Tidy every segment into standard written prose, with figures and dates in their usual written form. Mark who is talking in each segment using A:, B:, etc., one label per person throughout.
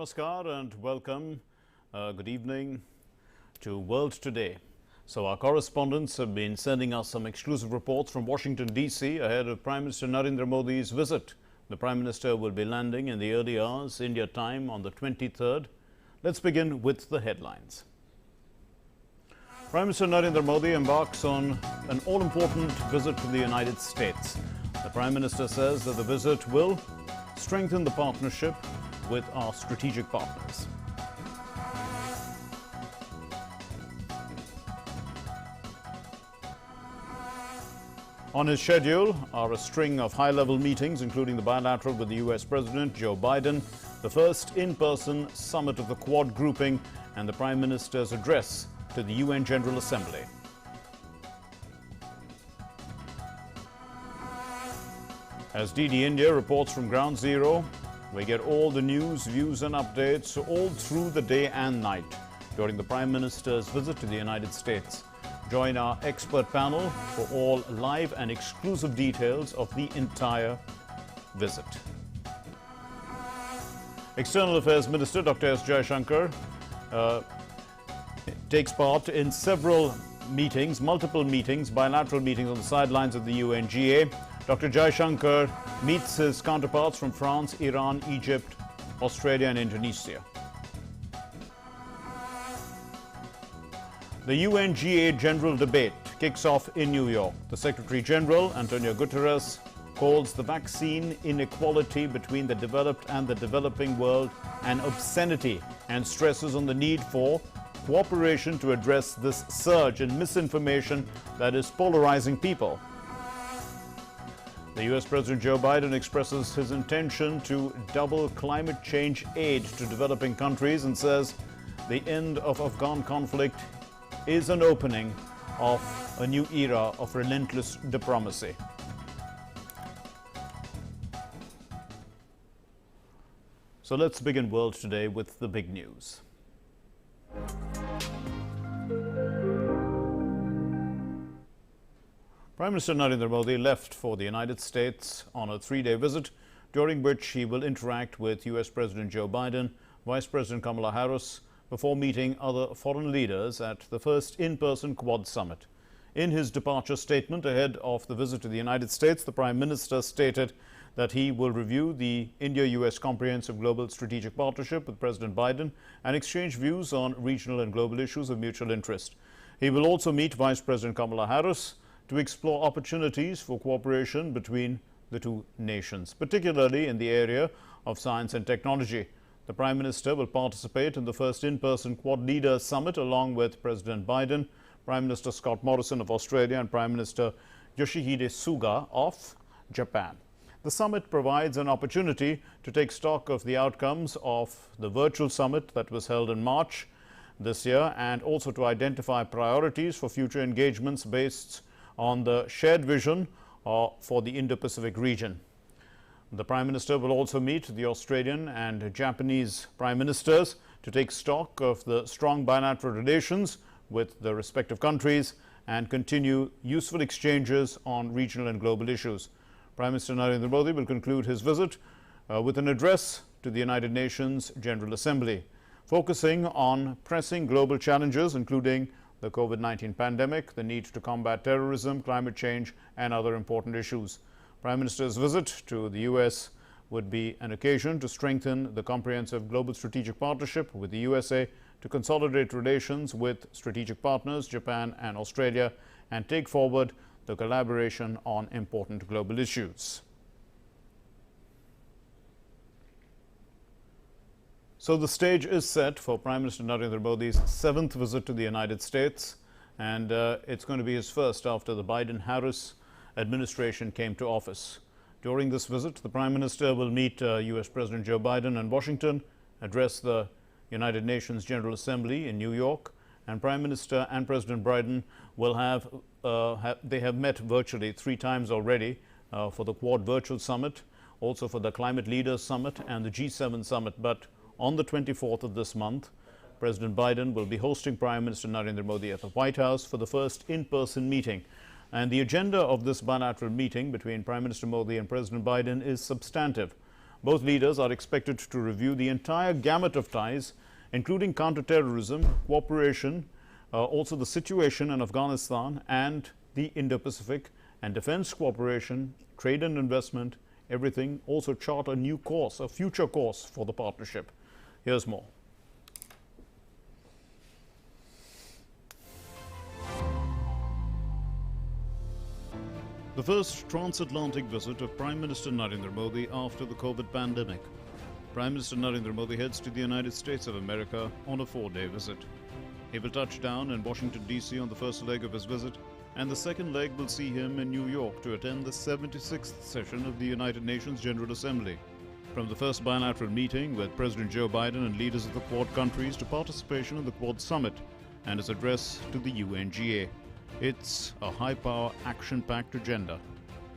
A: Namaskar and welcome. Good evening to World Today. So our correspondents have been sending us some exclusive reports from Washington, D.C. ahead of Prime Minister Narendra Modi's visit. The Prime Minister will be landing in the early hours, India time, on the 23rd. Let's begin with the headlines. Prime Minister Narendra Modi embarks on an all-important visit to the United States. The Prime Minister says that the visit will strengthen the partnership with our strategic partners. On his schedule are a string of high-level meetings, including the bilateral with the U.S. President Joe Biden, the first in-person summit of the Quad grouping, and the Prime Minister's address to the UN General Assembly. As DD India reports from Ground Zero, we get all the news, views and updates all through the day and night during the Prime Minister's visit to the United States. Join our expert panel for all live and exclusive details of the entire visit. External Affairs Minister Dr. S. Jaishankar takes part in several meetings, multiple meetings, bilateral meetings on the sidelines of the UNGA. Dr. Jaishankar meets his counterparts from France, Iran, Egypt, Australia and Indonesia. The UNGA General debate kicks off in New York. The Secretary General, Antonio Guterres, calls the vaccine inequality between the developed and the developing world an obscenity and stresses on the need for cooperation to address this surge in misinformation that is polarizing people. The U.S. President Joe Biden expresses his intention to double climate change aid to developing countries and says the end of Afghan conflict is an opening of a new era of relentless diplomacy. So let's begin World Today with the big news. Prime Minister Narendra Modi left for the United States on a three-day visit, during which he will interact with U.S. President Joe Biden, Vice President KAMALA Harris, before meeting other foreign leaders at the first in-person Quad summit. In his departure statement ahead of the visit to the United States, the Prime Minister stated that he will review the India-US Comprehensive Global Strategic Partnership with President Biden and exchange views on regional and global issues of mutual interest. He will also meet Vice President Kamala Harris to explore opportunities for cooperation between the two nations, particularly in the area of science and technology. The Prime Minister will participate in the first in-person Quad Leaders Summit along with President Biden, Prime Minister Scott Morrison of Australia and Prime Minister Yoshihide Suga of Japan. The summit provides an opportunity to take stock of the outcomes of the virtual summit that was held in March this year and also to identify priorities for future engagements based on the shared vision for the Indo-Pacific region. The Prime Minister will also meet the Australian and Japanese Prime Ministers to take stock of the strong bilateral relations with the respective countries and continue useful exchanges on regional and global issues. Prime Minister Narendra Modi will conclude his visit with an address to the United Nations General Assembly, focusing on pressing global challenges including the COVID-19 pandemic, the need to combat terrorism, climate change and other important issues. Prime Minister's visit to the U.S. would be an occasion to strengthen the comprehensive global strategic partnership with the USA, to consolidate relations with strategic partners, Japan and Australia, and take forward the collaboration on important global issues. So the stage is set for Prime Minister Narendra Modi's 7th visit to the United States, and it's going to be his first after the Biden-Harris administration came to office. During this visit, the Prime Minister will meet U.S. President Joe Biden in Washington, address the United Nations General Assembly in New York, and Prime Minister and President Biden will they have met virtually 3 times already for the Quad Virtual Summit, also for the Climate Leaders Summit and the G7 Summit. But on the 24th of this month, President Biden will be hosting Prime Minister Narendra Modi at the White House for the first in-person meeting. And the agenda of this bilateral meeting between Prime Minister Modi and President Biden is substantive. Both leaders are expected to review the entire gamut of ties, including counterterrorism, cooperation, also the situation in Afghanistan and the Indo-Pacific, and defense cooperation, trade and investment, everything. Also chart a new course, a future course for the partnership. Here's more. The first transatlantic visit of Prime Minister Narendra Modi after the COVID pandemic. Prime Minister Narendra Modi heads to the United States of America on a 4-day visit. He will touch down in Washington, D.C. on the first leg of his visit, and the second leg will see him in New York to attend the 76th session of the United Nations General Assembly. From the first bilateral meeting with President Joe Biden and leaders of the Quad countries to participation in the Quad Summit and his address to the UNGA. It's a high-power, action-packed agenda.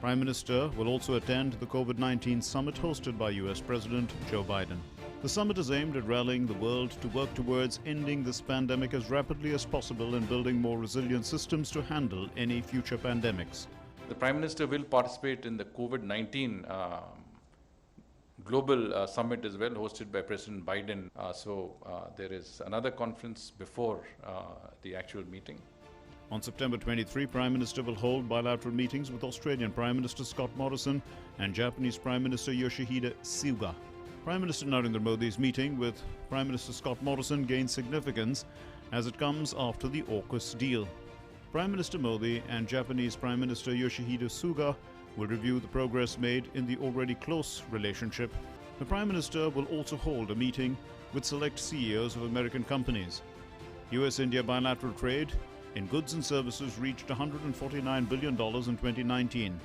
A: Prime Minister will also attend the COVID-19 summit hosted by US President Joe Biden. The summit is aimed at rallying the world to work towards ending this pandemic as rapidly as possible and building more resilient systems to handle any future pandemics.
B: The Prime Minister will participate in the COVID-19 global summit as well, hosted by President Biden. So there is another conference before the actual meeting.
A: On September 23, Prime Minister will hold bilateral meetings with Australian Prime Minister Scott Morrison and Japanese Prime Minister Yoshihide Suga. Prime Minister Narendra Modi's meeting with Prime Minister Scott Morrison gains significance as it comes after the AUKUS deal. Prime Minister Modi and Japanese Prime Minister Yoshihide Suga will review the progress made in the already close relationship. The Prime Minister will also hold a meeting with select CEOs of American companies. US-India bilateral trade in goods and services reached $149 billion in 2019.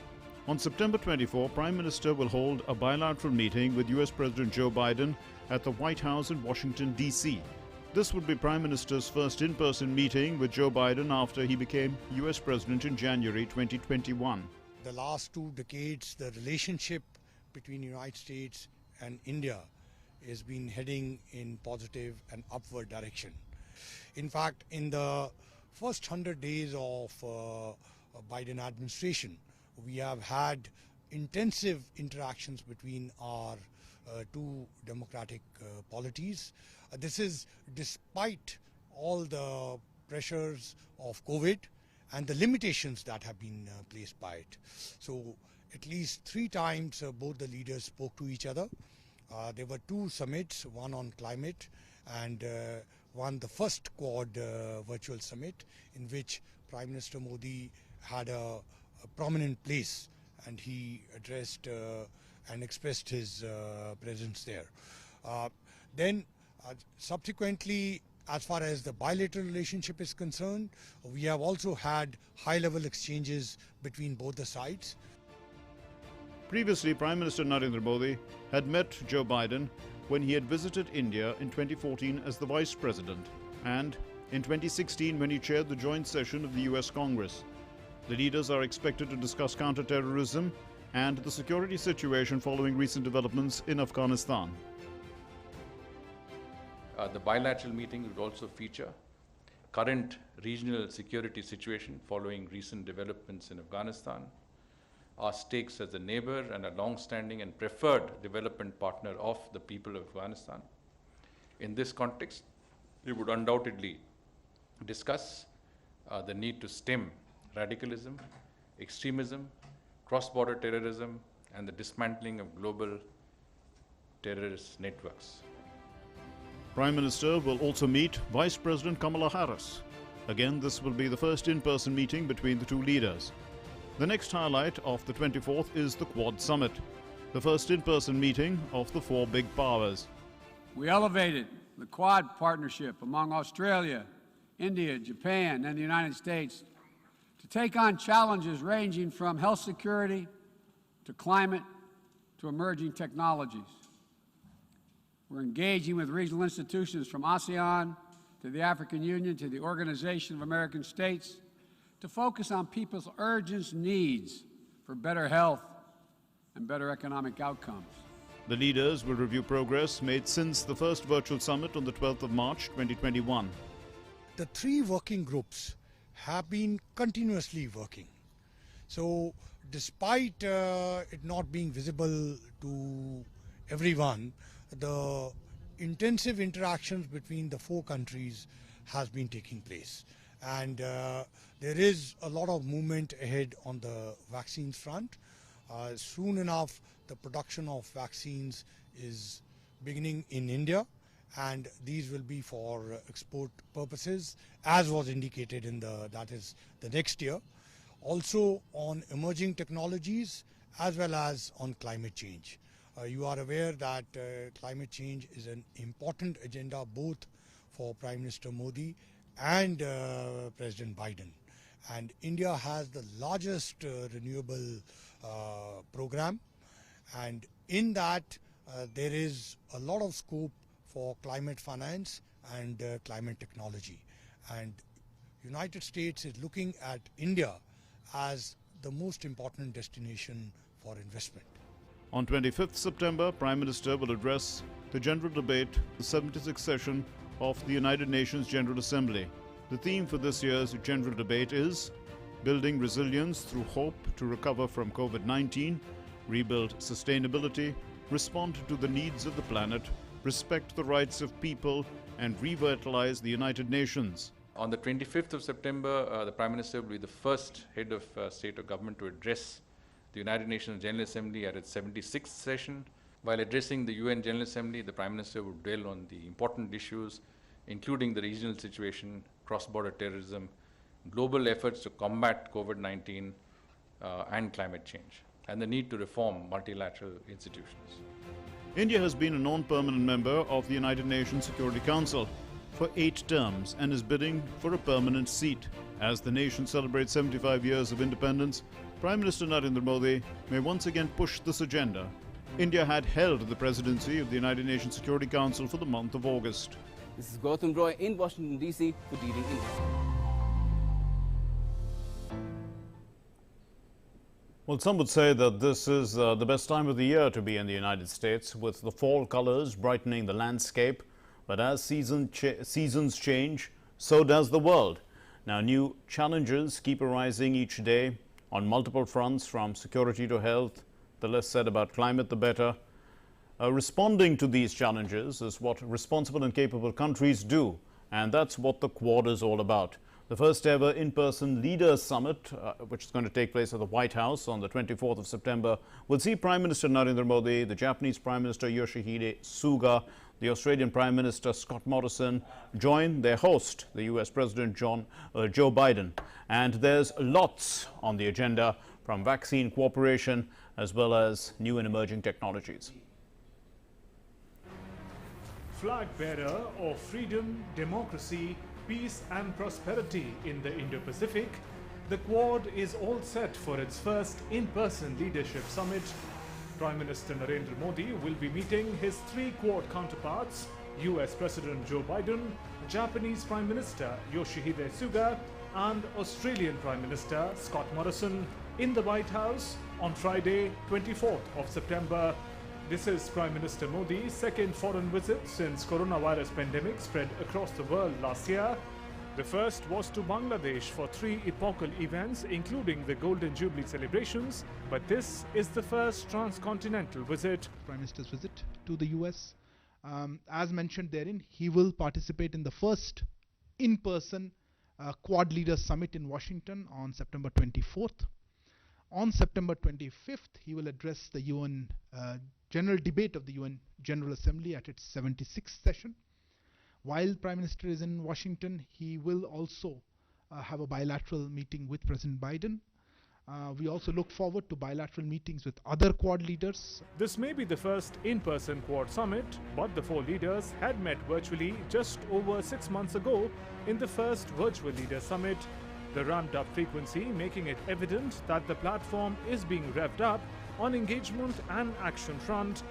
A: On September 24, Prime Minister will hold a bilateral meeting with US President Joe Biden at the White House in Washington, D.C. This would be Prime Minister's first in-person meeting with Joe Biden after he became US President in January 2021.
C: The last 2 decades, the relationship between the United States and India has been heading in positive and upward direction. In fact, in the first 100 days of Biden administration, we have had intensive interactions between our 2 democratic polities. This is despite all the pressures of COVID and the limitations that have been placed by it. So at least 3 times both the leaders spoke to each other. There were 2 summits, one on climate and one the first Quad virtual summit, in which Prime Minister Modi had a prominent place and he addressed and expressed his presence there. Then subsequently, as far as the bilateral relationship is concerned, we have also had high-level exchanges between both the sides.
A: Previously, Prime Minister Narendra Modi had met Joe Biden when he had visited India in 2014 as the Vice President and in 2016 when he chaired the joint session of the US Congress. The leaders are expected to discuss counterterrorism and the security situation following recent developments in Afghanistan.
B: The bilateral meeting would also feature current regional security situation following recent developments in Afghanistan, our stakes as a neighbor and a long-standing and preferred development partner of the people of Afghanistan. In this context, we would undoubtedly discuss the need to stem radicalism, extremism, cross-border terrorism, and the dismantling of global terrorist networks.
A: Prime Minister will also meet Vice President Kamala Harris. Again, this will be the first in-person meeting between the 2 leaders. The next highlight of the 24th is the Quad Summit, the first in-person meeting of the 4 big powers.
D: We elevated the Quad partnership among Australia, India, Japan, and the United States to take on challenges ranging from health security to climate to emerging technologies. We're engaging with regional institutions from ASEAN to the African Union to the Organization of American States to focus on people's urgent needs for better health and better economic outcomes.
A: The leaders will review progress made since the first virtual summit on the 12th of March 2021.
C: The 3 working groups have been continuously working. So despite it not being visible to everyone, the intensive interactions between the four countries has been taking place. And there is a lot of movement ahead on the vaccines front. Soon enough, the production of vaccines is beginning in India, and these will be for export purposes, as was indicated in that is the next year. Also on emerging technologies as well as on climate change. You are aware that climate change is an important agenda both for Prime Minister Modi and President Biden. And India has the largest renewable program, and in that there is a lot of scope for climate finance and climate technology. And United States is looking at India as the most important destination for investment.
A: On 25th September, Prime Minister will address the general debate, the 76th session of the United Nations General Assembly. The theme for this year's general debate is Building Resilience Through Hope to Recover from COVID-19, Rebuild Sustainability, Respond to the Needs of the Planet, Respect the Rights of People, and Revitalize the United Nations.
B: On the 25th of September, the Prime Minister will be the first head of state or government to address the United Nations General Assembly at its 76th session. While addressing the UN General Assembly, the Prime Minister will dwell on the important issues, including the regional situation, cross-border terrorism, global efforts to combat COVID-19 and climate change, and the need to reform multilateral institutions.
A: India has been a non-permanent member of the United Nations Security Council for 8 terms and is bidding for a permanent seat. As the nation celebrates 75 years of independence, Prime Minister Narendra Modi may once again push this agenda. India had held the presidency of the United Nations Security Council for the month of August.
E: This is Gautam Roy in Washington, D.C. for Leading India.
A: Well, some would say that this is the best time of the year to be in the United States, with the fall colors brightening the landscape. But as seasons change, so does the world. Now, new challenges keep arising each day on multiple fronts, from security to health. The less said about climate, the better. Responding to these challenges is what responsible and capable countries do, and that's what the Quad is all about. The first ever in-person Leaders Summit, which is going to take place at the White House on the 24th of September, will see Prime Minister Narendra Modi, the Japanese Prime Minister Yoshihide Suga, the Australian Prime Minister Scott Morrison join their host, the US President Joe Biden. And there's lots on the agenda, from vaccine cooperation as well as new and emerging technologies.
F: Flag bearer of freedom, democracy, peace and prosperity in the Indo-Pacific, the Quad is all set for its first in-person leadership summit. Prime Minister Narendra Modi will be meeting his 3 Quad counterparts, US President Joe Biden, Japanese Prime Minister Yoshihide Suga, and Australian Prime Minister Scott Morrison in the White House on Friday, 24th of September. This is Prime Minister Modi's second foreign visit since coronavirus pandemic spread across the world last year. The first was to Bangladesh for 3 epochal events, including the Golden Jubilee celebrations, but this is the first transcontinental visit.
G: Prime Minister's visit to the US. As mentioned therein, he will participate in the first in-person Quad Leaders Summit in Washington on September 24th. On September 25th, he will address the UN General Debate of the UN General Assembly at its 76th session. While Prime Minister is in Washington, he will also have a bilateral meeting with President Biden. We also look forward to bilateral meetings with other Quad leaders.
F: This may be the first in-person Quad summit, but the 4 leaders had met virtually just over 6 months ago in the first virtual leaders summit. The ramped-up frequency making it evident that the platform is being revved up on engagement and action front.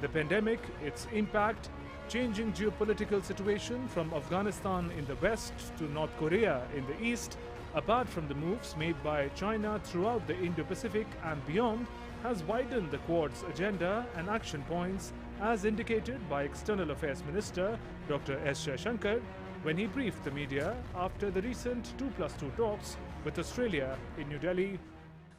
F: The pandemic, its impact, changing geopolitical situation from Afghanistan in the west to North Korea in the east, apart from the moves made by China throughout the Indo-Pacific and beyond, has widened the Quad's agenda and action points, as indicated by External Affairs Minister Dr. S. Jaishankar when he briefed the media after the recent 2+2 talks with Australia in New Delhi.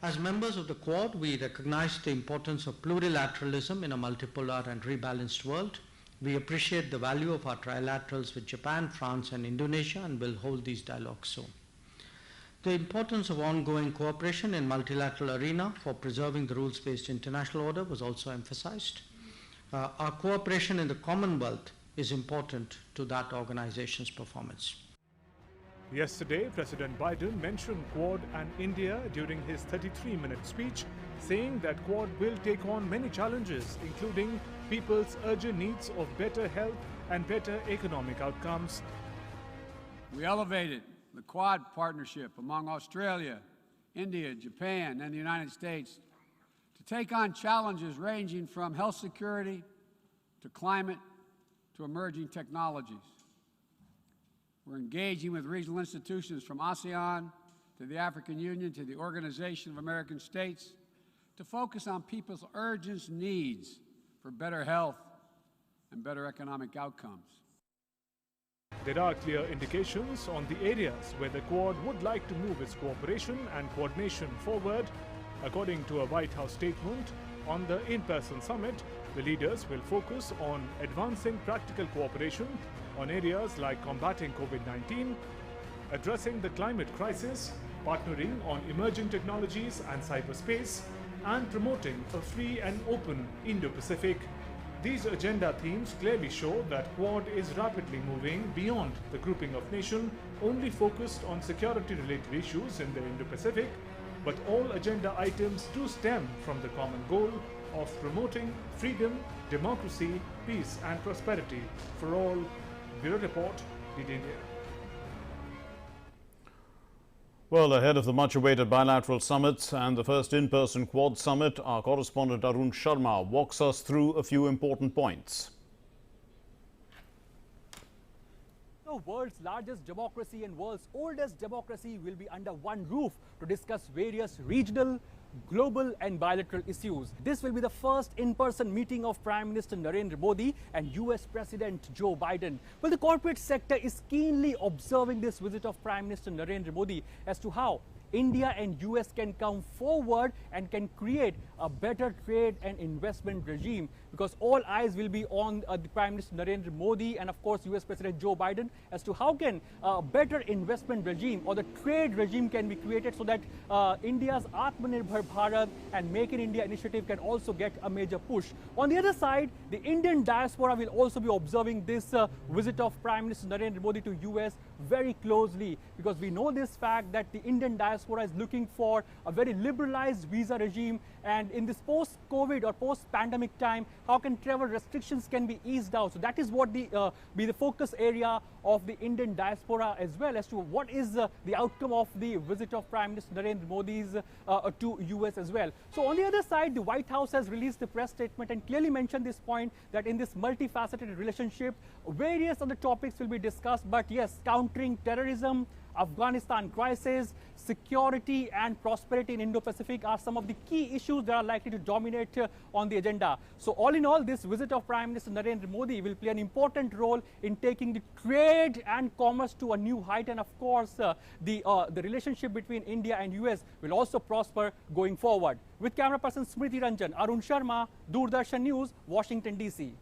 H: As members of the Quad, we recognize the importance of plurilateralism in a multipolar and rebalanced world. We appreciate the value of our trilaterals with Japan, France, and Indonesia, and will hold these dialogues soon. The importance of ongoing cooperation in multilateral arena for preserving the rules-based international order was also emphasized. Our cooperation in the Commonwealth is important to that organization's performance.
F: Yesterday, President Biden mentioned Quad and India during his 33-minute speech, saying that Quad will take on many challenges, including people's urgent needs of better health and better economic outcomes.
D: We elevated the Quad partnership among Australia, India, Japan, and the United States to take on challenges ranging from health security to climate to emerging technologies. We're engaging with regional institutions from ASEAN to the African Union to the Organization of American States to focus on people's urgent needs for better health and better economic outcomes.
F: There are clear indications on the areas where the Quad would like to move its cooperation and coordination forward. According to a White House statement, on the in-person summit, the leaders will focus on advancing practical cooperation on areas like combating COVID-19, addressing the climate crisis, partnering on emerging technologies and cyberspace, and promoting a free and open Indo-Pacific. These agenda themes clearly show that Quad is rapidly moving beyond the grouping of nations only focused on security-related issues in the Indo-Pacific, but all agenda items do stem from the common goal of promoting freedom, democracy, peace and prosperity for all. Bureau Report, DD India.
A: Well, ahead of the much-awaited bilateral summits and the first in-person Quad summit, our correspondent Arun Sharma walks us through a few important points.
I: The world's largest democracy and world's oldest democracy will be under one roof to discuss various regional, global and bilateral issues. This will be the first in-person meeting of Prime Minister Narendra Modi and US President Joe Biden. Well, the corporate sector is keenly observing this visit of Prime Minister Narendra Modi as to how India and US can come forward and can create a better trade and investment regime, because all eyes will be on the Prime Minister Narendra Modi and of course US President Joe Biden as to how can a better investment regime or the trade regime can be created so that India's Atmanirbhar Bharat and Make in India initiative can also get a major push. On the other side, the Indian diaspora will also be observing this visit of Prime Minister Narendra Modi to US very closely, because we know this fact that the Indian diaspora is looking for a very liberalized visa regime, and in this post-COVID or post-pandemic time, how can travel restrictions can be eased out. So that is what be the focus area of the Indian diaspora, as well as to what is the outcome of the visit of Prime Minister Narendra Modi's to US as well. So on the other side, the White House has released a press statement and clearly mentioned this point that in this multifaceted relationship, various other topics will be discussed, but yes, countering terrorism, Afghanistan crisis, security and prosperity in Indo-Pacific are some of the key issues that are likely to dominate on the agenda. So all in all, this visit of Prime Minister Narendra Modi will play an important role in taking the trade and commerce to a new height, and of course the relationship between India and US will also prosper going forward. With camera person Smriti Ranjan, Arun Sharma, Doordarshan News, Washington DC.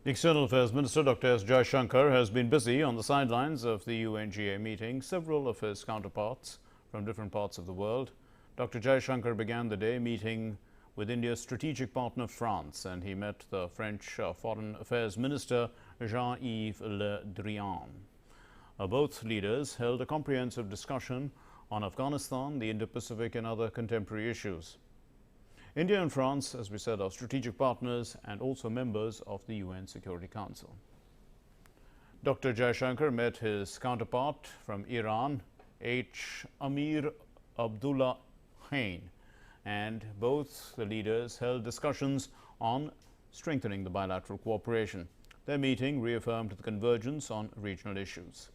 A: The External Affairs Minister, Dr. S. Jaishankar, has been busy on the sidelines of the UNGA meeting. Several of his counterparts from different parts of the world. Dr. Jaishankar began the day meeting with India's strategic partner France, and he met the French Foreign Affairs Minister Jean-Yves Le Drian. Both leaders held a comprehensive discussion on Afghanistan, the Indo-Pacific and other contemporary issues. India and France, as we said, are strategic partners and also members of the UN Security Council. Dr. Jaishankar met his counterpart from Iran, H. Amir Abdullah Hain, and both the leaders held discussions on strengthening the bilateral cooperation. Their meeting reaffirmed the convergence on regional issues.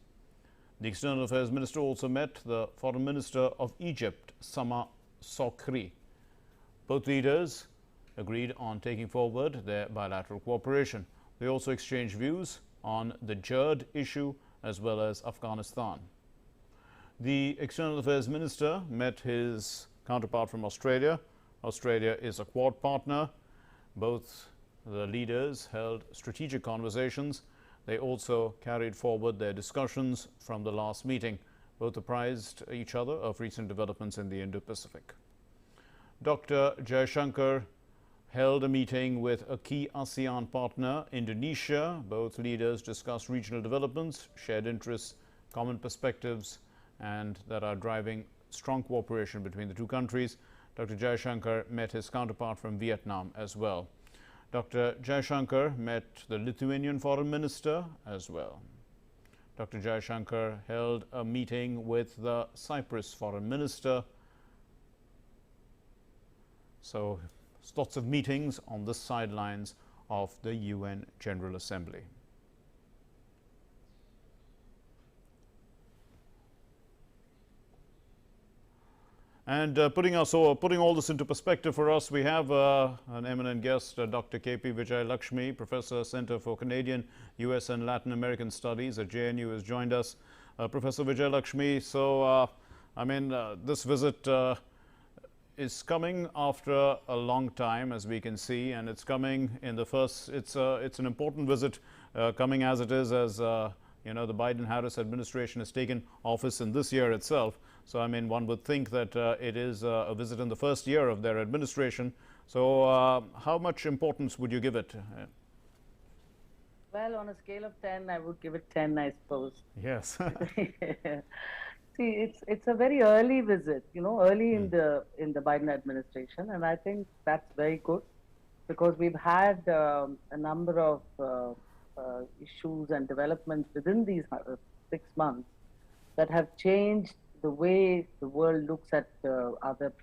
A: The External Affairs Minister also met the Foreign Minister of Egypt, Sama Sokri. Both leaders agreed on taking forward their bilateral cooperation. They also exchanged views on the Kurd issue as well as Afghanistan. The External Affairs Minister met his counterpart from Australia. Australia is a Quad partner. Both the leaders held strategic conversations. They also carried forward their discussions from the last meeting. Both apprised each other of recent developments in the Indo-Pacific. Dr. Jaishankar held a meeting with a key ASEAN partner, Indonesia. Both leaders discussed regional developments, shared interests, common perspectives, and that are driving strong cooperation between the two countries. Dr. Jaishankar met his counterpart from Vietnam as well. Dr. Jaishankar met the Lithuanian foreign minister as well. Dr. Jaishankar held a meeting with the Cyprus foreign minister. So, lots of meetings on the sidelines of the UN General Assembly. And putting all this into perspective for us, we have an eminent guest, Dr. K.P. Vijayalakshmi, Professor, Center for Canadian, U.S. and Latin American Studies at JNU, has joined us. Professor Vijayalakshmi, so I mean, this visit is coming after a long time, as we can see, and it's coming in the first. It's an important visit, coming as it is, as you know, the Biden-Harris administration has taken office in this year itself. So, I mean, one would think that it is a visit in the first year of their administration. So, how much importance would you give it?
J: Well, on a scale of 10, I would give it 10, I suppose.
A: Yes.
J: See, it's a very early visit, you know, early in the Biden administration, and I think that's very good because we've had a number of issues and developments within these 6 months that have changed the way the world looks at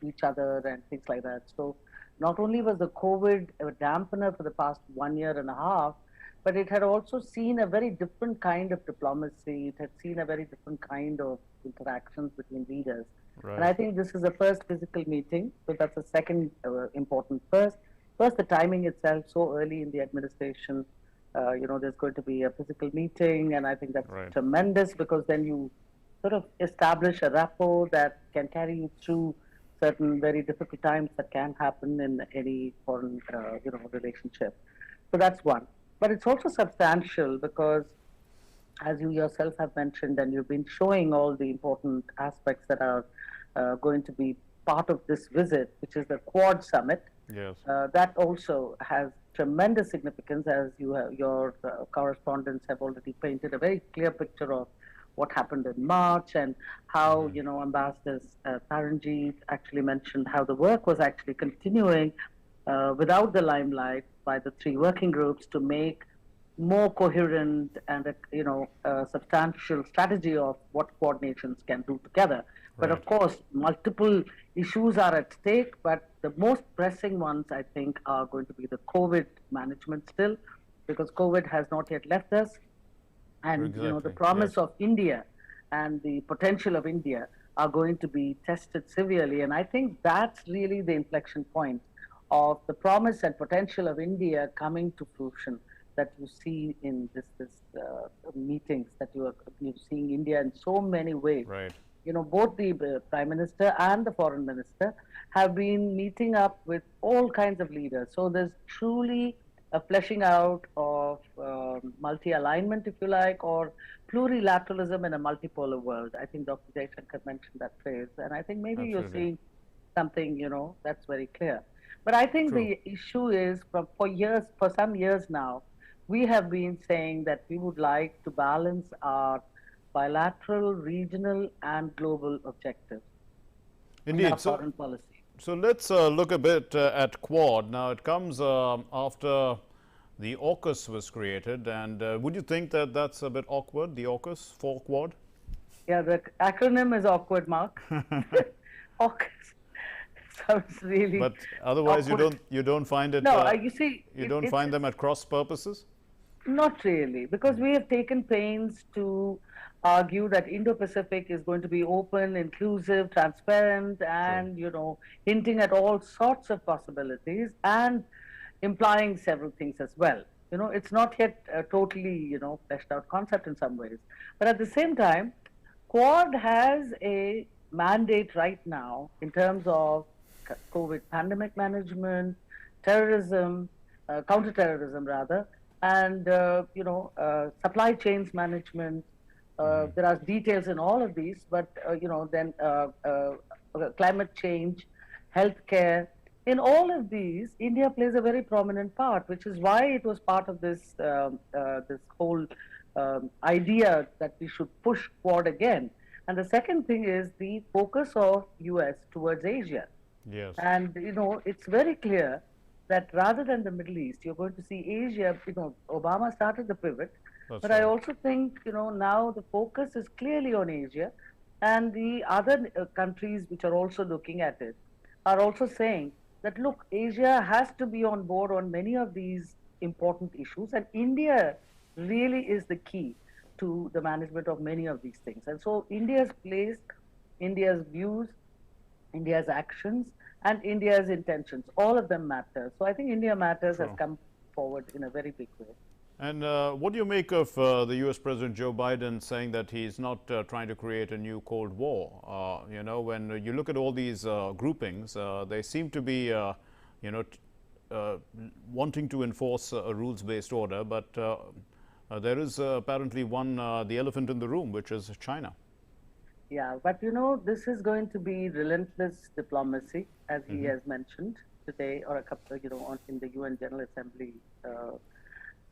J: each other and things like that. So not only was the COVID a dampener for the past 1.5 years, but it had also seen a very different kind of diplomacy. It had seen a very different kind of interactions between leaders. Right. And I think this is the first physical meeting, so that's the second important first. First, the timing itself, so early in the administration, you know, there's going to be a physical meeting, and I think that's tremendous because then you sort of establish a rapport that can carry you through certain very difficult times that can happen in any foreign, you know, relationship. So that's one. But it's also substantial because, as you yourself have mentioned, and you've been showing all the important aspects that are going to be part of this visit, which is the Quad Summit.
A: Yes.
J: That also has tremendous significance, as your correspondents have already painted a very clear picture of what happened in March and how, you know, Ambassador Taranjeet actually mentioned how the work was actually continuing without the limelight by the 3 working groups to make more coherent and, you know, substantial strategy of what Quad nations can do together. But of course, multiple issues are at stake, but the most pressing ones, I think, are going to be the COVID management still, because COVID has not yet left us. And, you know, the promise of India and the potential of India are going to be tested severely. And I think that's really the inflection point of the promise and potential of India coming to fruition that you see in this meetings that you're seeing India in so many ways.
A: Right.
J: You know, both the Prime Minister and the Foreign Minister have been meeting up with all kinds of leaders. So there's truly a fleshing out of multi-alignment, if you like, or plurilateralism in a multipolar world. I think Dr. Jaishankar mentioned that phrase, and I think maybe you're seeing something, you know, that's very clear. But I think the issue is, for some years now, we have been saying that we would like to balance our bilateral, regional, and global objectives in our foreign policy.
A: So let's look a bit at Quad. Now, it comes after the AUKUS was created, and would you think that that's a bit awkward, the AUKUS for Quad?
J: Yeah, the acronym is awkward, Mark. AUKUS sounds really.
A: But otherwise,
J: awkward.
A: you don't find it.
J: No, you see,
A: you don't find them at cross purposes.
J: Not really, because we have taken pains to argue that Indo-Pacific is going to be open, inclusive, transparent, and, you know, hinting at all sorts of possibilities and implying several things as well. You know, it's not yet a totally, you know, fleshed out concept in some ways. But at the same time, Quad has a mandate right now in terms of COVID pandemic management, terrorism, counterterrorism rather, and supply chains management. There are details in all of these, but then climate change, healthcare. In all of these, India plays a very prominent part, which is why it was part of this this whole idea that we should push Quad again. And the second thing is the focus of US towards Asia.
A: Yes.
J: And it's very clear that rather than the Middle East, you're going to see Asia. Obama started the pivot,
A: That's
J: but
A: right.
J: I also think now the focus is clearly on Asia, and the other countries which are also looking at it are also saying that look, Asia has to be on board on many of these important issues, and India really is the key to the management of many of these things. And so India's place, India's views, India's actions, and India's intentions, all of them matter. So I think India Matters has come forward in a very big way.
A: And what do you make of the US President Joe Biden saying that he's not trying to create a new Cold War? When you look at all these groupings, they seem to be, wanting to enforce a rules-based order, but there is apparently the elephant in the room, which is China.
J: Yeah, but this is going to be relentless diplomacy, as he has mentioned today, or a couple, in the UN General Assembly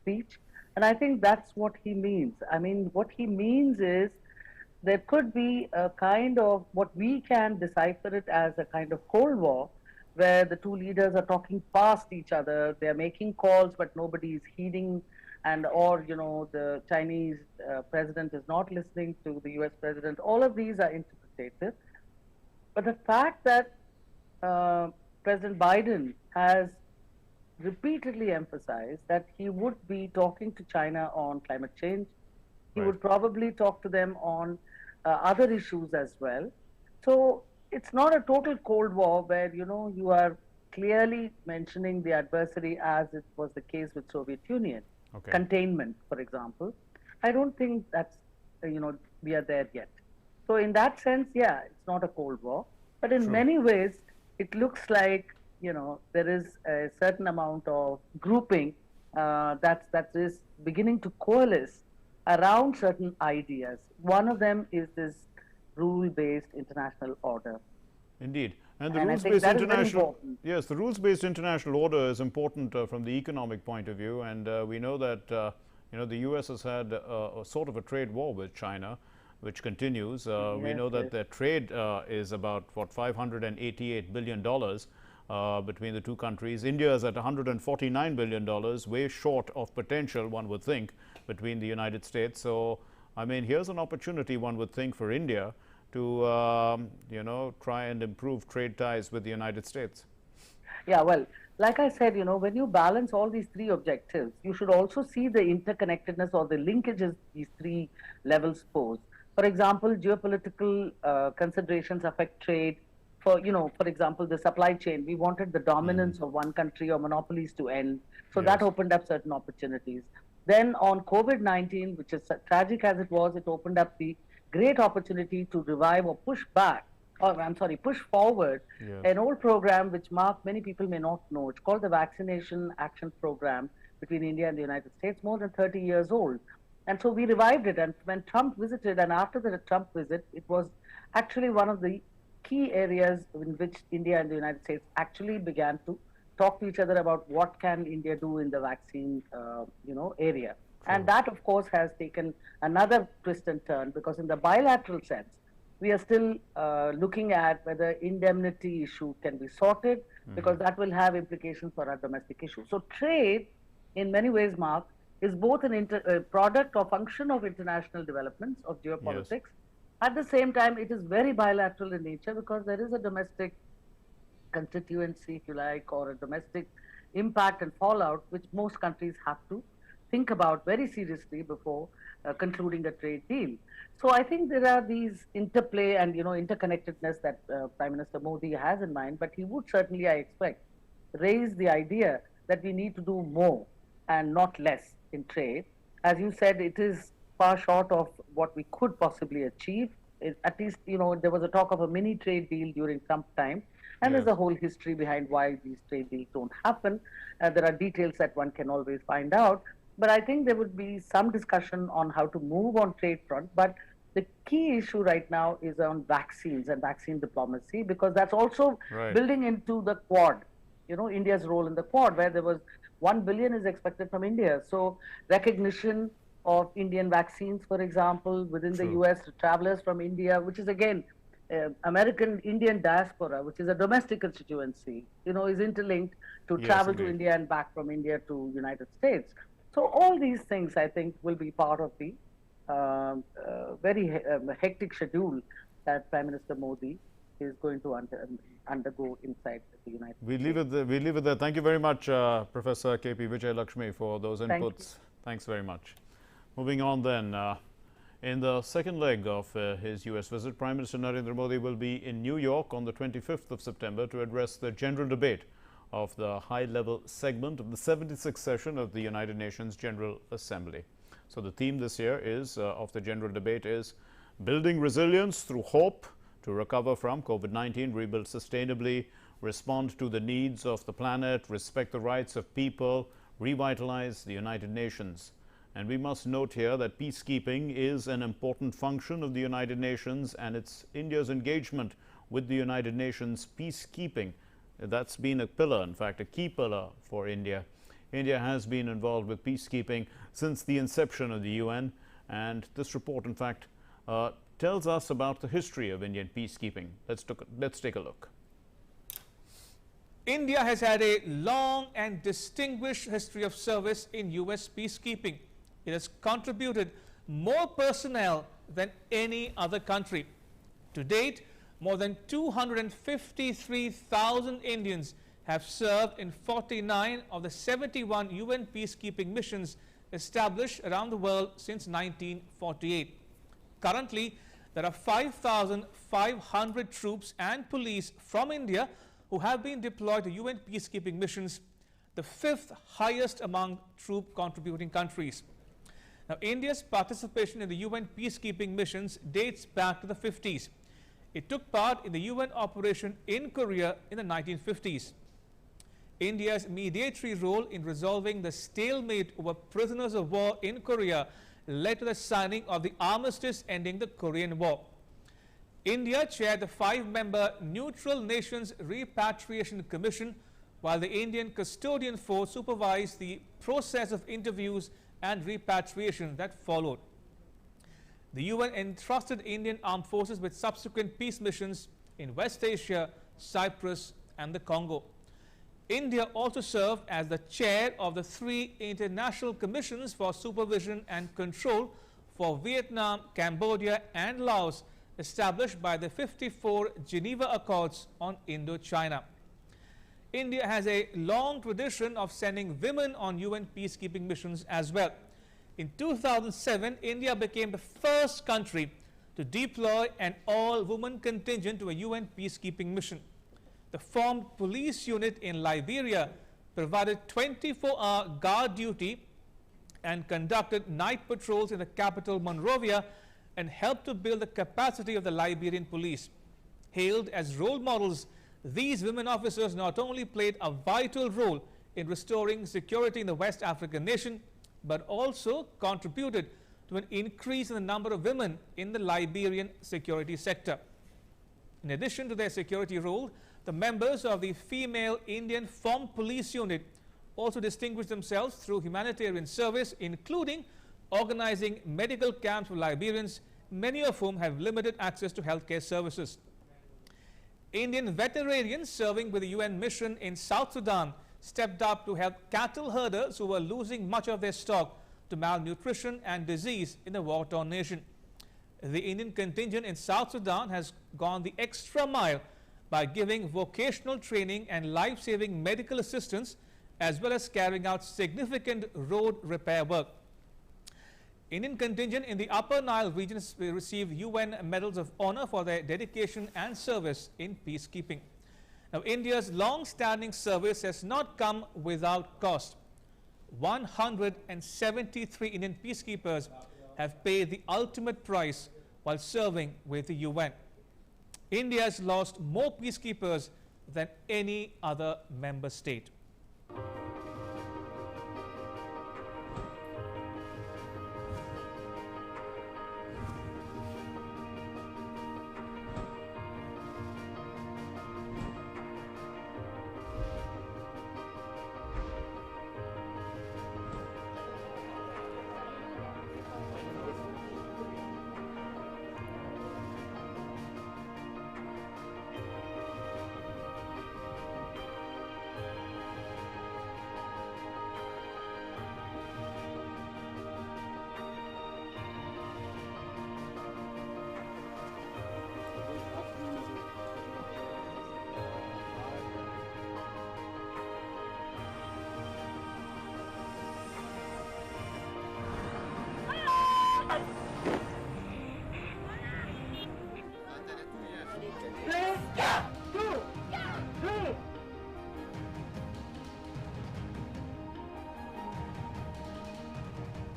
J: speech. And I think that's what he means. I mean, what he means is there could be a kind of what we can decipher it as a kind of Cold War, where the two leaders are talking past each other. They're making calls, but nobody is heeding, or the Chinese president is not listening to the US president. All of these are interpretative. But the fact that President Biden has repeatedly emphasized that he would be talking to China on climate change, he would probably talk to them on other issues as well. So it's not a total Cold War where you are clearly mentioning the adversary as it was the case with Soviet Union.
A: Okay.
J: Containment, for example. I don't think that's, we are there yet. So in that sense, yeah, it's not a Cold War. But in many ways, it looks like, there is a certain amount of grouping that is beginning to coalesce around certain ideas. One of them is this rule-based international order.
A: Indeed. And the
J: And I think
A: rules-based
J: that is very
A: international,
J: important.
A: yes, the rules-based international order is important from the economic point of view, and we know that the U.S. has had a sort of a trade war with China, which continues. We know that their trade is about $588 billion between the two countries. India is at $149 billion, way short of potential, one would think, between the United States. So, I mean, here's an opportunity, one would think, for India to try and improve trade ties with the United States.
J: Yeah, well, like I said, when you balance all these three objectives, you should also see the interconnectedness or the linkages these three levels pose. For example, geopolitical considerations affect trade. For example, the supply chain, we wanted the dominance of one country or monopolies to end. So that opened up certain opportunities. Then on COVID-19, which is tragic as it was, it opened up the great opportunity to revive or push forward an old program which many people may not know. It's called the Vaccination Action Program between India and the United States, more than 30 years old. And so we revived it. And when Trump visited, and after the Trump visit, it was actually one of the key areas in which India and the United States actually began to talk to each other about what can India do in the vaccine, area. And that, of course, has taken another twist and turn, because in the bilateral sense, we are still looking at whether indemnity issue can be sorted, because that will have implications for our domestic issues. So trade, in many ways, Mark, is both a product or function of international developments, of geopolitics. Yes. At the same time, it is very bilateral in nature, because there is a domestic constituency, if you like, or a domestic impact and fallout, which most countries have to think about very seriously before concluding a trade deal. So I think there are these interplay and interconnectedness that Prime Minister Modi has in mind, but he would certainly, I expect, raise the idea that we need to do more and not less in trade. As you said, it is far short of what we could possibly achieve at least, there was a talk of a mini trade deal during Trump time, and there's a whole history behind why these trade deals don't happen. There are details that one can always find out, but I think there would be some discussion on how to move on trade front. But the key issue right now is on vaccines and vaccine diplomacy, because that's also building into the Quad, India's role in the Quad, where there was 1 billion is expected from India. So recognition of Indian vaccines, for example, within the US, travelers from India, which is again, American Indian diaspora, which is a domestic constituency, is interlinked to travel to India and back from India to United States. So all these things, I think, will be part of the very hectic schedule that Prime Minister Modi is going to undergo inside the United States.
A: We leave it there. Thank you very much, Professor K.P. Vijay Lakshmi, for those inputs. Thanks very much. Moving on then, in the second leg of his US visit, Prime Minister Narendra Modi will be in New York on the 25th of September to address the general debate of the high-level segment of the 76th session of the United Nations General Assembly. So the theme this year is of the general debate is building resilience through hope to recover from COVID-19, rebuild sustainably, respond to the needs of the planet, respect the rights of people, revitalize the United Nations. And we must note here that peacekeeping is an important function of the United Nations, and it's India's engagement with the United Nations peacekeeping. That's been a pillar, in fact, a key pillar for India. India has been involved with peacekeeping since the inception of the UN, and this report, in fact, tells us about the history of Indian peacekeeping. Let's take a look.
K: India has had a long and distinguished history of service in US peacekeeping. It has contributed more personnel than any other country. To date, more than 253,000 Indians have served in 49 of the 71 UN peacekeeping missions established around the world since 1948. Currently, there are 5,500 troops and police from India who have been deployed to UN peacekeeping missions, the fifth highest among troop contributing countries. Now, India's participation in the UN peacekeeping missions dates back to the 50s. It took part in the UN operation in Korea in the 1950s. India's mediatory role in resolving the stalemate over prisoners of war in Korea led to the signing of the armistice ending the Korean War. India chaired the 5-member Neutral Nations Repatriation Commission, while the Indian Custodian Force supervised the process of interviews and repatriation that followed. The UN entrusted Indian armed forces with subsequent peace missions in West Asia, Cyprus, and the Congo. India also served as the chair of the 3 international commissions for supervision and control for Vietnam, Cambodia, and Laos, established by the 54 Geneva Accords on Indochina. India has a long tradition of sending women on UN peacekeeping missions as well. In 2007, India became the first country to deploy an all-woman contingent to a UN peacekeeping mission. The formed police unit in Liberia provided 24-hour guard duty and conducted night patrols in the capital Monrovia and helped to build the capacity of the Liberian police. Hailed as role models, these women officers not only played a vital role in restoring security in the West African nation, but also contributed to an increase in the number of women in the Liberian security sector. In addition to their security role, the members of the female Indian formed police unit also distinguished themselves through humanitarian service, including organizing medical camps for Liberians, many of whom have limited access to healthcare services. Indian veterinarians serving with the UN mission in South Sudan stepped up to help cattle herders who were losing much of their stock to malnutrition and disease in the war-torn nation. The Indian contingent in South Sudan has gone the extra mile by giving vocational training and life-saving medical assistance, as well as carrying out significant road repair work. Indian contingent in the Upper Nile region received UN Medals of Honor for their dedication and service in peacekeeping. Now, India's long-standing service has not come without cost. 173 Indian peacekeepers have paid the ultimate price while serving with the UN. India has lost more peacekeepers than any other member state.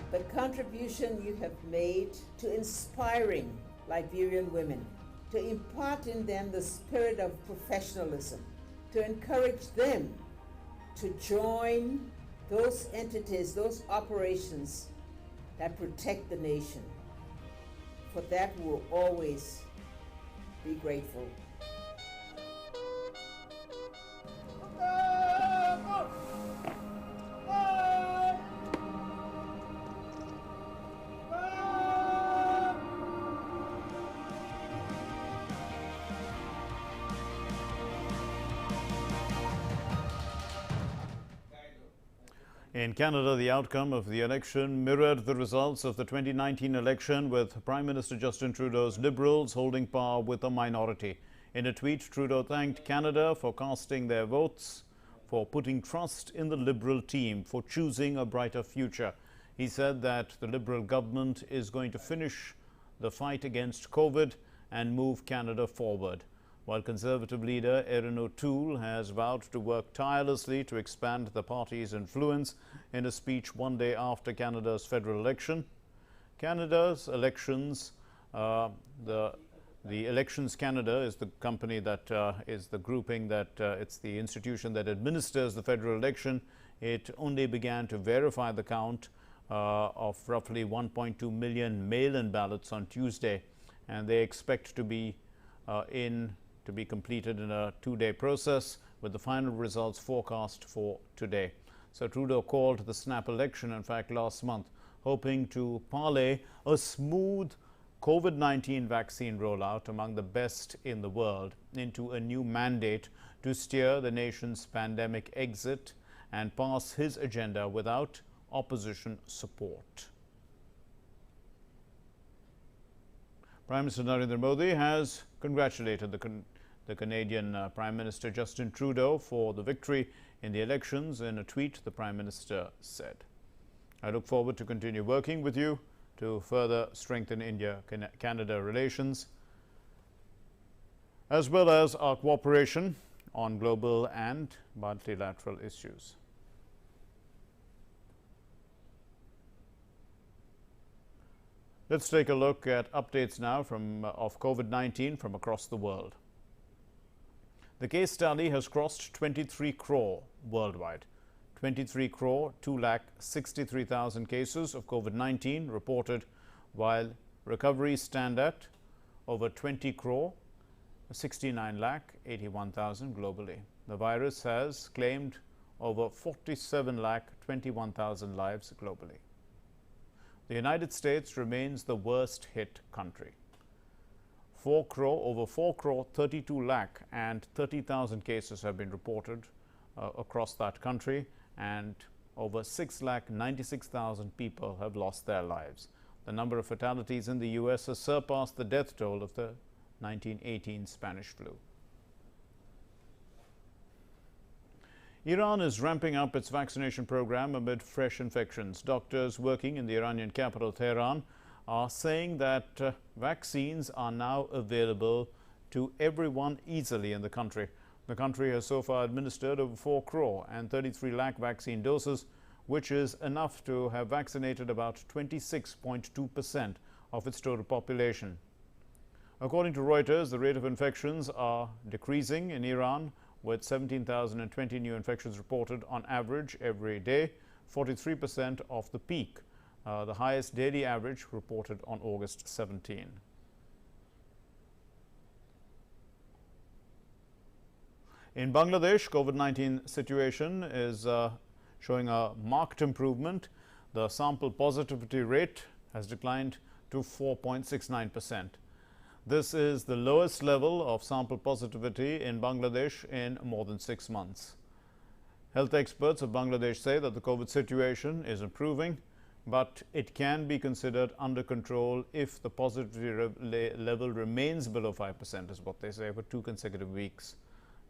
L: The contribution you have made to inspiring Liberian women, to impart in them the spirit of professionalism, to encourage them to join those entities, those operations that protect the nation. For that, we'll always be grateful.
A: In Canada, the outcome of the election mirrored the results of the 2019 election, with Prime Minister Justin Trudeau's Liberals holding power with a minority. In a tweet, Trudeau thanked Canada for casting their votes, for putting trust in the Liberal team, for choosing a brighter future. He said that the Liberal government is going to finish the fight against COVID and move Canada forward, while Conservative leader Erin O'Toole has vowed to work tirelessly to expand the party's influence. In a speech one day after Canada's federal election, Canada's elections, the Elections Canada is the company that is the grouping that it's the institution that administers the federal election. It only began to verify the count of roughly 1.2 million mail-in ballots on Tuesday, and they expect to be completed in a two-day process, with the final results forecast for today. So Trudeau called the snap election, in fact, last month, hoping to parlay a smooth COVID-19 vaccine rollout among the best in the world into a new mandate to steer the nation's pandemic exit and pass his agenda without opposition support. Prime Minister Narendra Modi has congratulated the Canadian Prime Minister Justin Trudeau for the victory in the elections. In a tweet, the Prime Minister said, "I look forward to continue working with you to further strengthen India-Canada relations, as well as our cooperation on global and multilateral issues." Let's take a look at updates now of COVID-19 from across the world. The case tally has crossed 23 crore worldwide. 23 crore 2,63,000 cases of COVID-19 reported, while recoveries stand at over 20 crore 69,81,000 globally. The virus has claimed over 47,21,000 lives globally. The United States remains the worst hit country. Over 4 crore 32 lakh and 30,000 cases have been reported across that country, and over 6,96,000 people have lost their lives. The number of fatalities in the US has surpassed the death toll of the 1918 Spanish flu. Iran is ramping up its vaccination program amid fresh infections. Doctors working in the Iranian capital, Tehran, are saying that vaccines are now available to everyone easily in the country. The country has so far administered over 4 crore and 33 lakh vaccine doses, which is enough to have vaccinated about 26.2% of its total population. According to Reuters, the rate of infections are decreasing in Iran, with 17,020 new infections reported on average every day, 43% of the peak, the highest daily average reported on August 17. In Bangladesh, COVID-19 situation is showing a marked improvement. The sample positivity rate has declined to 4.69%. This is the lowest level of sample positivity in Bangladesh in more than 6 months. Health experts of Bangladesh say that the COVID situation is improving, but it can be considered under control if the positivity level remains below 5%, is what they say, for 2 consecutive weeks.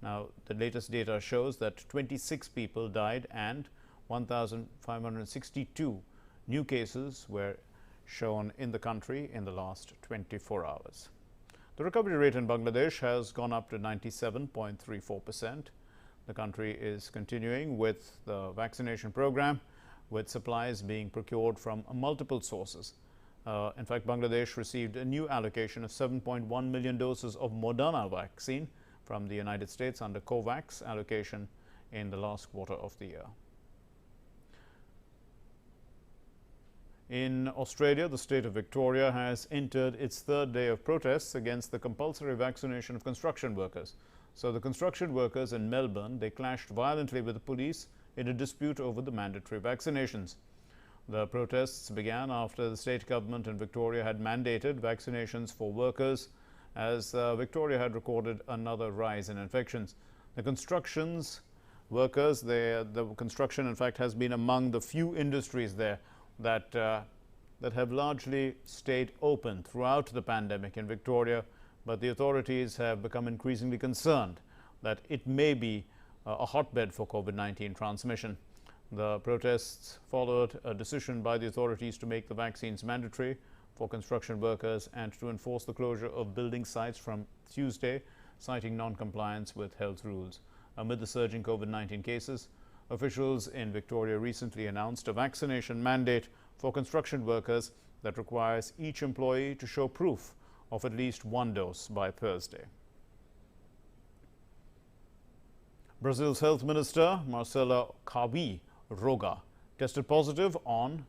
A: Now, the latest data shows that 26 people died and 1,562 new cases were shown in the country in the last 24 hours. The recovery rate in Bangladesh has gone up to 97.34%. The country is continuing with the vaccination program, with supplies being procured from multiple sources. In fact, Bangladesh received a new allocation of 7.1 million doses of Moderna vaccine from the United States under COVAX allocation in the last quarter of the year. In Australia, the state of Victoria has entered its 3rd day of protests against the compulsory vaccination of construction workers. So the construction workers in Melbourne, they clashed violently with the police in a dispute over the mandatory vaccinations. The protests began after the state government in Victoria had mandated vaccinations for workers, as Victoria had recorded another rise in infections. The constructions workers, the construction in fact has been among the few industries there that have largely stayed open throughout the pandemic in Victoria, but the authorities have become increasingly concerned that it may be a hotbed for COVID-19 transmission. The protests followed a decision by the authorities to make the vaccines mandatory for construction workers and to enforce the closure of building sites from Tuesday, citing non-compliance with health rules. Amid the surging COVID-19 cases, officials in Victoria recently announced a vaccination mandate for construction workers that requires each employee to show proof of at least 1 dose by Thursday. Brazil's Health Minister, Marcela Roga, tested positive on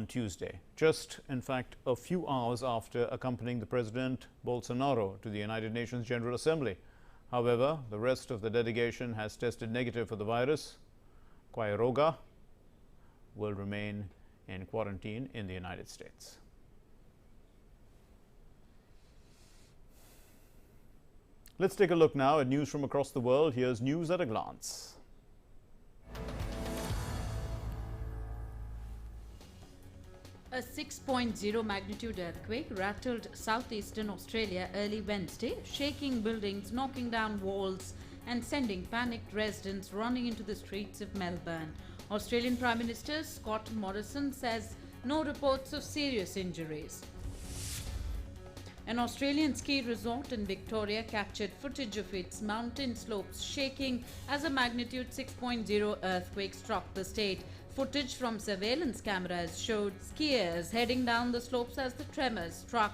A: Tuesday, just in fact a few hours after accompanying the President Bolsonaro to the United Nations General Assembly. However, the rest of the delegation has tested negative for the virus. Roga will remain in quarantine in the United States. Let's take a look now at news from across the world. Here's news at a glance.
M: A 6.0 magnitude earthquake rattled southeastern Australia early Wednesday, shaking buildings, knocking down walls and sending panicked residents running into the streets of Melbourne. Australian Prime Minister Scott Morrison says no reports of serious injuries. An Australian ski resort in Victoria captured footage of its mountain slopes shaking as a magnitude 6.0 earthquake struck the state. Footage from surveillance cameras showed skiers heading down the slopes as the tremors struck.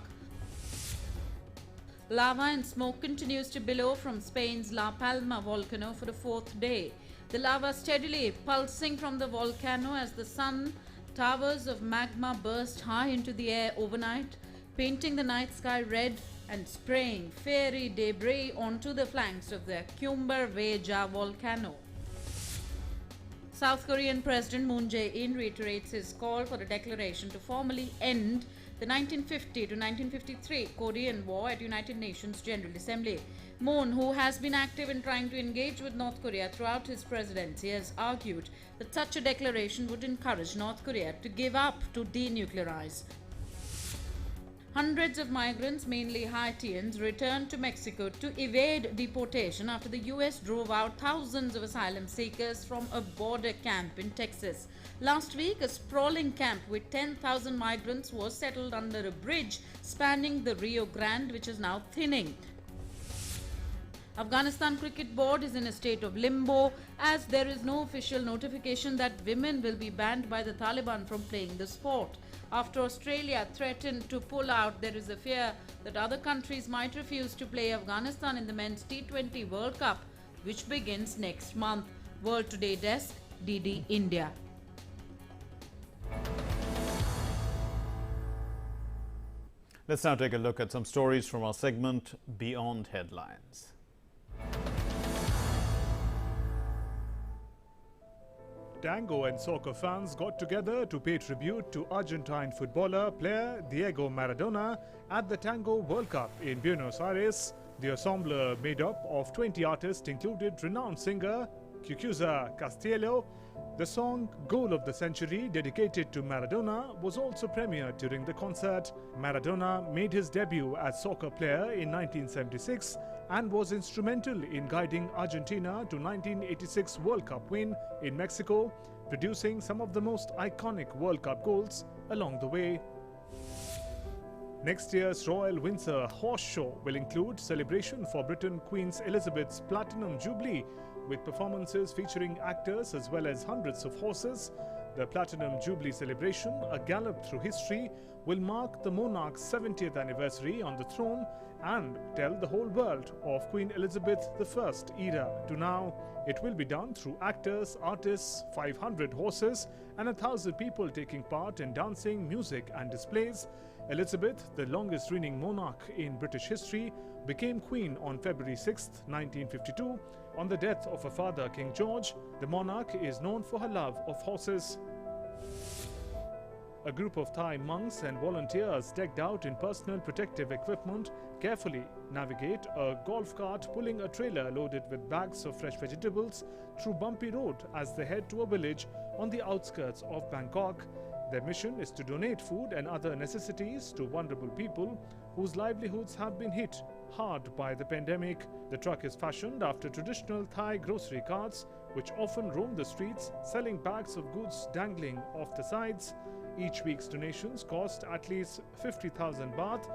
M: Lava and smoke continues to billow from Spain's La Palma volcano for the 4th day. The lava steadily pulsing from the volcano as the sun towers of magma burst high into the air overnight, painting the night sky red and spraying fiery debris onto the flanks of the Cumbre volcano. South Korean President Moon Jae-in reiterates his call for a declaration to formally end the 1950 to 1953 Korean War at United Nations General Assembly. Moon, who has been active in trying to engage with North Korea throughout his presidency, has argued that such a declaration would encourage North Korea to give up to denuclearize. Hundreds of migrants, mainly Haitians, returned to Mexico to evade deportation after the U.S. drove out thousands of asylum seekers from a border camp in Texas. Last week, a sprawling camp with 10,000 migrants was settled under a bridge spanning the Rio Grande, which is now thinning. Afghanistan Cricket Board is in a state of limbo as there is no official notification that women will be banned by the Taliban from playing the sport. After Australia threatened to pull out, there is a fear that other countries might refuse to play Afghanistan in the Men's T20 World Cup, which begins next month. World Today Desk, DD India.
A: Let's now take a look at some stories from our segment Beyond Headlines.
F: Tango and soccer fans got together to pay tribute to Argentine footballer player Diego Maradona at the Tango World Cup in Buenos Aires. The ensemble, made up of 20 artists, included renowned singer Cucuza Castillo. The song Goal of the Century, dedicated to Maradona, was also premiered during the concert. Maradona made his debut as soccer player in 1976 and was instrumental in guiding Argentina to 1986 World Cup win in Mexico, producing some of the most iconic World Cup goals along the way. Next year's Royal Windsor Horse Show will include celebration for Britain Queen Elizabeth's Platinum Jubilee, with performances featuring actors as well as hundreds of horses. The Platinum Jubilee celebration, a gallop through history, will mark the monarch's 70th anniversary on the throne and tell the whole world of Queen Elizabeth I's era to now. It will be done through actors, artists, 500 horses and 1,000 people taking part in dancing, music and displays. Elizabeth, the longest reigning monarch in British history, became queen on February 6, 1952. On the death of her father, King George, the monarch is known for her love of horses. A group of Thai monks and volunteers decked out in personal protective equipment carefully navigate a golf cart pulling a trailer loaded with bags of fresh vegetables through bumpy road as they head to a village on the outskirts of Bangkok. Their mission is to donate food and other necessities to vulnerable people whose livelihoods have been hit hard by the pandemic. The truck is fashioned after traditional Thai grocery carts, which often roam the streets selling bags of goods dangling off the sides. Each week's donations cost at least 50,000 baht,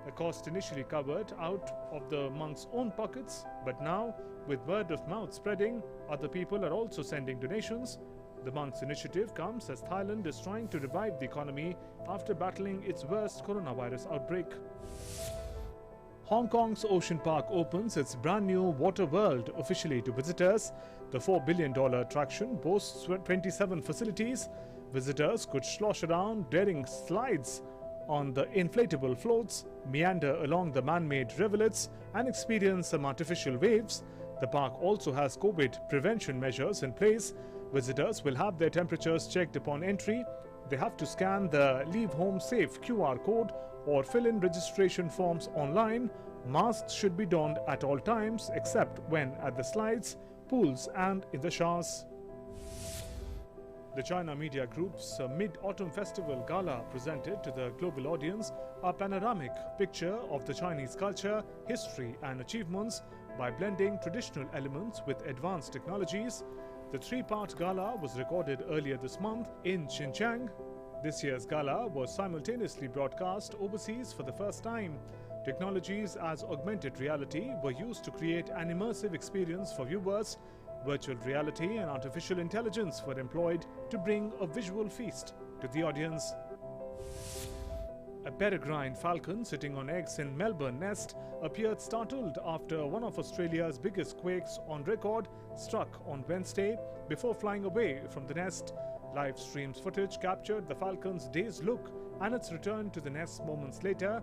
F: a cost initially covered out of the monks' own pockets, but now, with word of mouth spreading, other people are also sending donations. The monks' initiative comes as Thailand is trying to revive the economy after battling its worst coronavirus outbreak. Hong Kong's Ocean Park opens its brand new Water World officially to visitors. The $4 billion attraction boasts 27 facilities. Visitors could slosh around daring slides on the inflatable floats, meander along the man-made rivulets and experience some artificial waves. The park also has COVID prevention measures in place. Visitors will have their temperatures checked upon entry. They have to scan the Leave Home Safe QR code or fill in registration forms online. Masks should be donned at all times except when at the slides, pools and in the showers. The China Media Group's Mid-Autumn Festival Gala presented to the global audience a panoramic picture of the Chinese culture, history and achievements by blending traditional elements with advanced technologies. The three-part gala was recorded earlier this month in Xinjiang. This year's gala was simultaneously broadcast overseas for the first time. Technologies as augmented reality were used to create an immersive experience for viewers. Virtual reality and artificial intelligence were employed to bring a visual feast to the audience. A peregrine falcon sitting on eggs in Melbourne nest appeared startled after one of Australia's biggest quakes on record struck on Wednesday before flying away from the nest. Live streams footage captured the falcon's dazed look and its return to the nest moments later.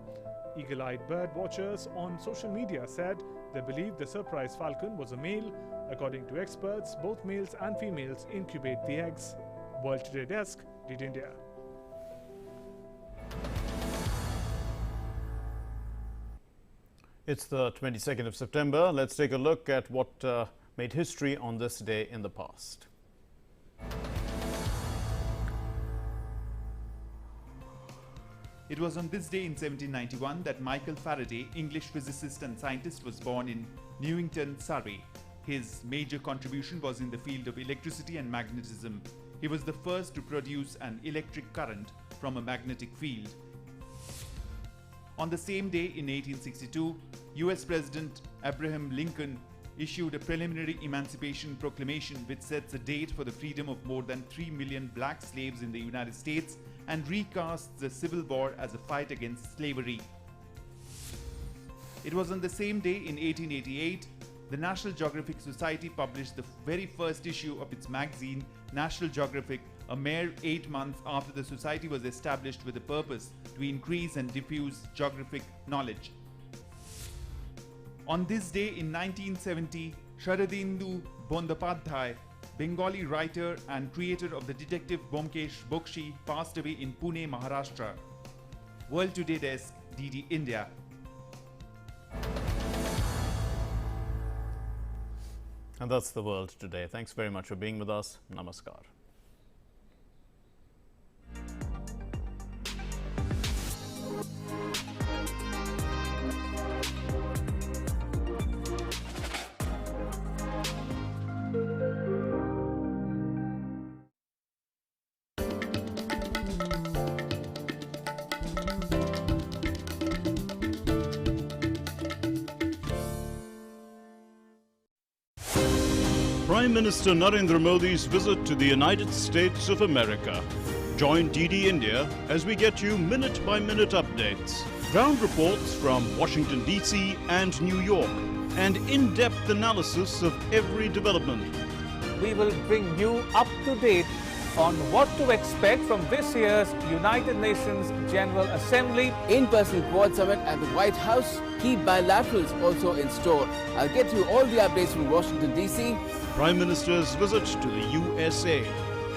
F: Eagle-eyed bird watchers on social media said they believed the surprise falcon was a male. According to experts, both males and females incubate the eggs. World Today Desk, DD India.
A: It's the 22nd of September. Let's take a look at what made history on this day in the past.
N: It was on this day in 1791 that Michael Faraday, English physicist and scientist, was born in Newington, Surrey. His major contribution was in the field of electricity and magnetism. He was the first to produce an electric current from a magnetic field. On the same day in 1862, US President Abraham Lincoln issued a preliminary Emancipation Proclamation which sets a date for the freedom of more than 3 million black slaves in the United States and recasts the Civil War as a fight against slavery. It was on the same day in 1888 the National Geographic Society published the very first issue of its magazine National Geographic, a mere 8 months after the society was established with a purpose to increase and diffuse geographic knowledge. On this day in 1970, Sharadindu Bondopadhyay, Bengali writer and creator of the detective Byomkesh Bokshi, passed away in Pune, Maharashtra. World Today Desk, DD India.
A: And that's the world today. Thanks very much for being with us. Namaskar. Prime Minister Narendra Modi's visit to the United States of America. Join DD India as we get you minute-by-minute updates, ground reports from Washington, D.C. and New York, and in-depth analysis of every development.
K: We will bring you up to date on what to expect from this year's United Nations General Assembly.
E: In-person Quad Summit at the White House. Key bilaterals also in store. I'll get you all the updates from Washington, D.C.
A: Prime Minister's visit to the USA,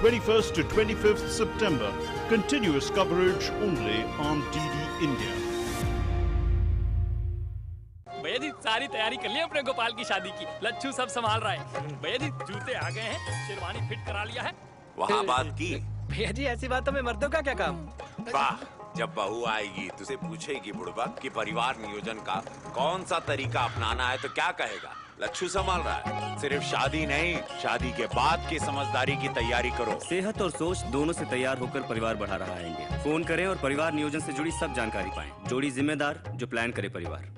A: 21st to 25th September. Continuous coverage only on DD India.
O: भैया जी सारी तैयारी कर ली अपने गोपाल की शादी की। लच्छू सब संभाल रहा है। भैया जी जूते आ गए हैं, शेरवानी फिट करा लिया है।
P: वहाँ बात की।
O: भैया जी ऐसी बातों में मर्दों का क्या काम?
P: वाह, जब बहू आएगी तुझे पूछेगी बुढ़बा कि परिवार नियोजन का कौन सा तरीका अपनाना है तो क्या कहेगा? लच्छू संभाल रहा है। सिर्फ शादी नहीं, शादी के बाद की समझदारी की तैयारी करो।
Q: सेहत और सोच दोनों से तैयार होकर परिवार बढ़ा रहा है इंडिया। फोन करें और परिवार नियोजन से जुड़ी सब जानकारी पाएं। जोड़ी जिम्मेदार जो प्लान करे परिवार।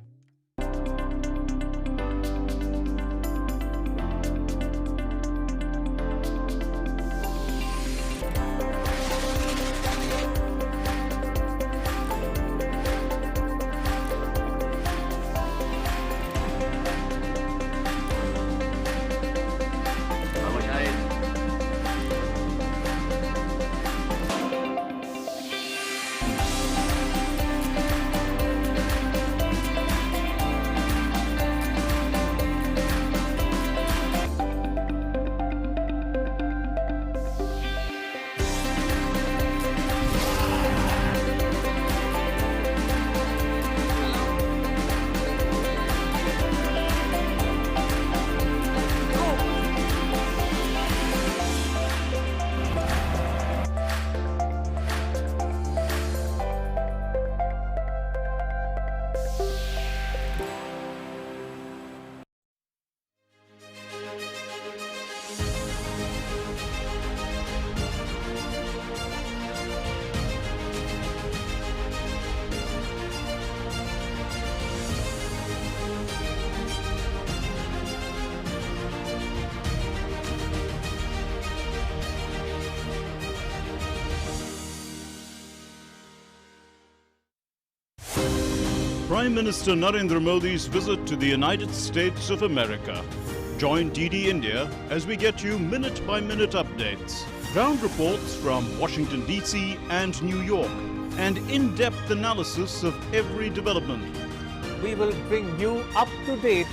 A: Prime Minister Narendra Modi's visit to the United States of America. Join DD India as we get you minute-by-minute updates, ground reports from Washington, D.C. and New York, and in-depth analysis of every development.
K: We will bring you up to date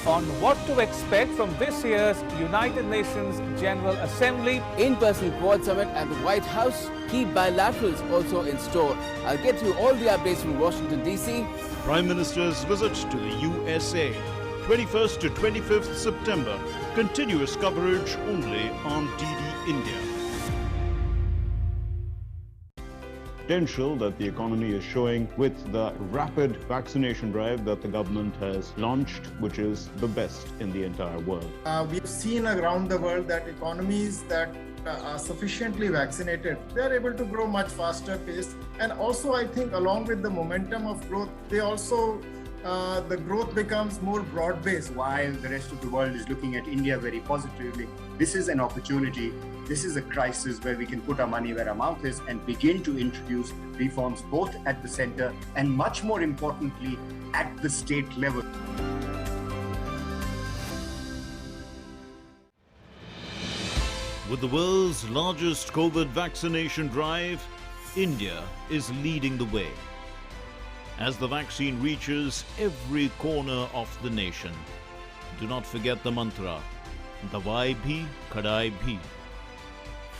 K: on what to expect from this year's United Nations General Assembly.
E: In-person Quad Summit at the White House. Key bilaterals also in store. I'll get you all the updates from Washington, D.C.
A: Prime Minister's visit to the USA, 21st to 25th September. Continuous coverage only on DD India. Potential that the economy is showing with the rapid vaccination drive that the government has launched, which is the best in the entire world.
R: We've seen around the world that economies that are sufficiently vaccinated, they are able to grow much faster pace. And also, I think along with the momentum of growth, they also the growth becomes more broad-based.
S: While the rest of the world is looking at India very positively, this is an opportunity. This is a crisis where we can put our money where our mouth is and begin to introduce reforms both at the center and, much more importantly, at the state level.
A: With the world's largest COVID vaccination drive, India is leading the way. As the vaccine reaches every corner of the nation, do not forget the mantra, Dawai bhi, Kadai bhi.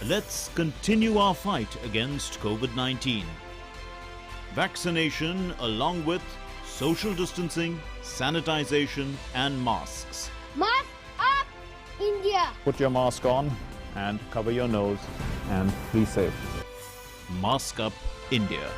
A: Let's continue our fight against COVID-19. Vaccination along with social distancing, sanitization and masks.
T: Mask up, India!
A: Put your mask on and cover your nose and be safe. Mask up, India.